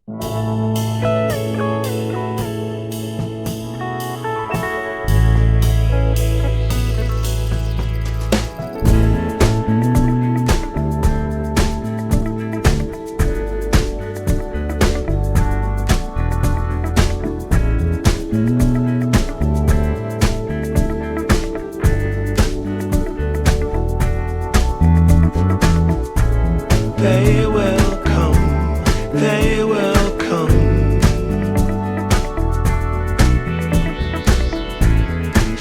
They will come, they will come,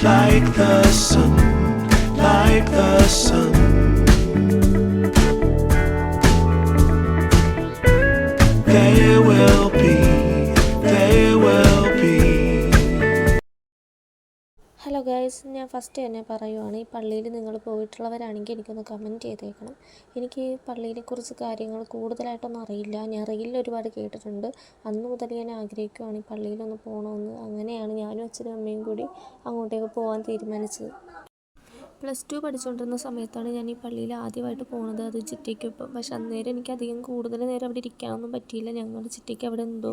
like the sun, like the sun. They will be, they will be. Hello guys, ഞാൻ first തന്നെ പറയുവാണ്, ഈ പള്ളിയിൽ നിങ്ങൾ പോയിട്ടുള്ളവരാണെങ്കിൽ എനിക്കൊന്ന് കമൻറ്റ് ചെയ്തേക്കണം. എനിക്ക് ഈ പള്ളിയെക്കുറിച്ച് കാര്യങ്ങൾ കൂടുതലായിട്ടൊന്നും അറിയില്ല. ഞാൻ റീലിൽ ഒരുപാട് കേട്ടിട്ടുണ്ട്. അന്ന് മുതൽ ഞാൻ ആഗ്രഹിക്കുവാണ് ഈ പള്ളിയിലൊന്ന് പോകണമെന്ന്. അങ്ങനെയാണ് ഞാനും അച്ഛനും അമ്മയും കൂടി അങ്ങോട്ടേക്ക് പോകാൻ തീരുമാനിച്ചത്. +2 പഠിച്ചുകൊണ്ടിരുന്ന സമയത്താണ് ഞാൻ ഈ പള്ളിയിൽ ആദ്യമായിട്ട് പോകുന്നത്, അത് ചിറ്റയ്ക്കൊപ്പം. പക്ഷെ അന്നേരം എനിക്ക് അധികം കൂടുതൽ നേരം അവിടെ ഇരിക്കാനൊന്നും പറ്റിയില്ല. ഞങ്ങളുടെ ചിറ്റയ്ക്ക് അവിടെ എന്തോ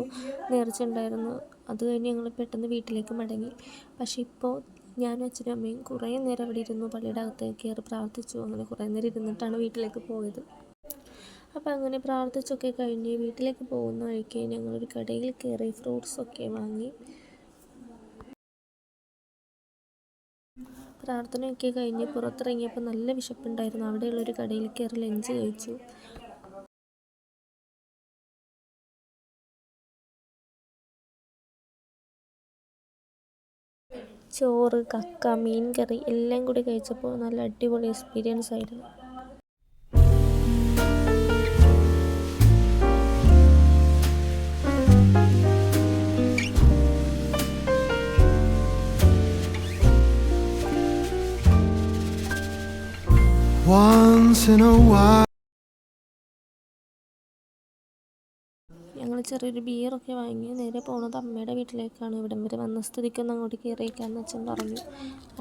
നേർച്ച ഉണ്ടായിരുന്നു. അത് കഴിഞ്ഞ് ഞങ്ങൾ പെട്ടെന്ന് വീട്ടിലേക്ക് മടങ്ങി. പക്ഷെ ഇപ്പോൾ ഞാനും അച്ഛനും അമ്മയും കുറേ നേരം അവിടെ ഇരുന്നു, പള്ളിയുടെ അകത്തേക്ക് കയറി പ്രാർത്ഥിച്ചു. അങ്ങനെ കുറേ നേരം ഇരുന്നിട്ടാണ് വീട്ടിലേക്ക് പോയത്. അപ്പോൾ അങ്ങനെ പ്രാർത്ഥിച്ചൊക്കെ കഴിഞ്ഞ് വീട്ടിലേക്ക് പോകുന്ന വഴിക്ക് ഞങ്ങളൊരു കടയിൽ കയറി ഫ്രൂട്ട്സൊക്കെ വാങ്ങി. പ്രാർത്ഥനയൊക്കെ കഴിഞ്ഞ് പുറത്തിറങ്ങിയപ്പോൾ നല്ല വിശപ്പുണ്ടായിരുന്നു. അവിടെയുള്ളൊരു കടയിൽ കയറി ലഞ്ച് കഴിച്ചു. ചോറ്, കക്ക, മീൻ കറി എല്ലാം കൂടി കഴിച്ചപ്പോൾ നല്ല അടിപൊളി എക്സ്പീരിയൻസ് ആയിരുന്നു. Once in a while. ഞങ്ങൾ ചെറിയൊരു ബിയറൊക്കെ വാങ്ങി നേരെ പോകുന്നത് അമ്മയുടെ വീട്ടിലേക്കാണ്. ഇവിടം വരെ വന്ന സ്ഥിതിക്കൊന്ന് അങ്ങോട്ട് കയറിയേക്കാമെന്ന് അച്ഛൻ പറഞ്ഞു.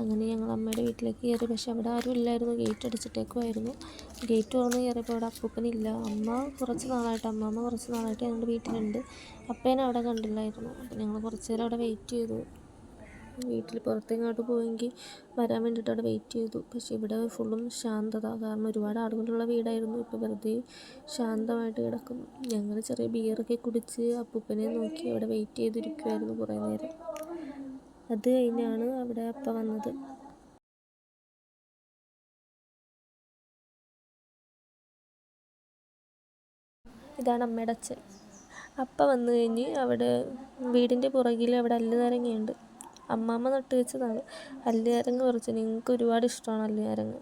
അങ്ങനെ ഞങ്ങൾ അമ്മയുടെ വീട്ടിലേക്ക് കയറി. പക്ഷെ അവിടെ ആരും ഇല്ലായിരുന്നു, ഗേറ്റ് അടിച്ചിട്ടേക്കുമായിരുന്നു. ഗേറ്റ് തുറന്ന് കയറിയപ്പോൾ അവിടെ അപ്പൂപ്പനില്ല. അമ്മമ്മ കുറച്ച് നാളായിട്ട് ഞങ്ങളുടെ വീട്ടിലുണ്ട്. അപ്പേനെ അവിടെ കണ്ടില്ലായിരുന്നു. അപ്പോൾ ഞങ്ങൾ കുറച്ച് നേരം അവിടെ വെയിറ്റ് ചെയ്തു. വീട്ടിൽ പുറത്തെങ്ങോട്ട് പോയെങ്കിൽ വരാൻ വേണ്ടിയിട്ട് അവിടെ വെയിറ്റ് ചെയ്തു. പക്ഷേ ഇവിടെ ഫുള്ളും ശാന്തത, കാരണം ഒരുപാട് ആളുകളുള്ള വീടായിരുന്നു. ഇപ്പോൾ വെറുതെ ശാന്തമായിട്ട് കിടക്കും. ഞങ്ങൾ ചെറിയ ബിയറൊക്കെ കുടിച്ച് അപ്പൂപ്പനെ നോക്കി അവിടെ വെയിറ്റ് ചെയ്തിരിക്കുമായിരുന്നു കുറേ നേരം. അത് കഴിഞ്ഞാണ് അവിടെ അപ്പ വന്നത്. ഇതാണ് അമ്മയുടെ അച്ഛൻ. അപ്പ വന്നു കഴിഞ്ഞ് അവിടെ വീടിൻ്റെ പുറകിൽ അവിടെ അല്ലുനാരങ്ങയുണ്ട്. അമ്മാമ്മ നട്ട് വെച്ചതാണ്. അല്ലിനാരങ്ങ പറിച്ചു. നിങ്ങൾക്ക് ഒരുപാട് ഇഷ്ടമാണ് അല്ലിനാരങ്ങ.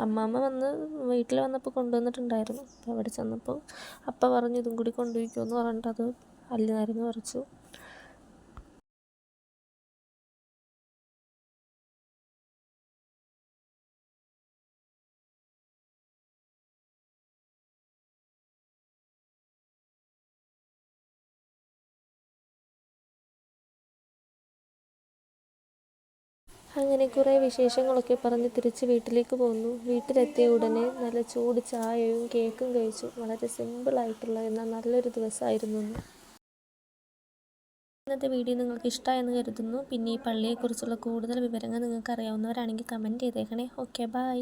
അമ്മാമ്മ വന്ന് വീട്ടിൽ വന്നപ്പോൾ കൊണ്ടുവന്നിട്ടുണ്ടായിരുന്നു. അപ്പോൾ അവിടെ ചെന്നപ്പോൾ അപ്പ പറഞ്ഞു ഇതും കൂടി കൊണ്ടുപോയിക്കോന്ന് പറഞ്ഞിട്ട് അത് അല്ലിനാരങ്ങ പറിച്ചു. അങ്ങനെ കുറേ വിശേഷങ്ങളൊക്കെ പറഞ്ഞ് തിരിച്ച് വീട്ടിലേക്ക് പോന്നു. വീട്ടിലെത്തിയ ഉടനെ നല്ല ചൂട് ചായയും കേക്കും കഴിച്ചു. വളരെ സിമ്പിളായിട്ടുള്ള എന്നാൽ നല്ലൊരു ദിവസമായിരുന്നു ഇന്ന്. ഇന്നത്തെ വീഡിയോ നിങ്ങൾക്ക് ഇഷ്ടമായെന്ന് കരുതുന്നു. പിന്നെ ഈ പള്ളിയെക്കുറിച്ചുള്ള കൂടുതൽ വിവരങ്ങൾ നിങ്ങൾക്ക് അറിയാവുന്നവരാണെങ്കിൽ കമൻറ്റ് ചെയ്തേക്കണേ. Okay, by.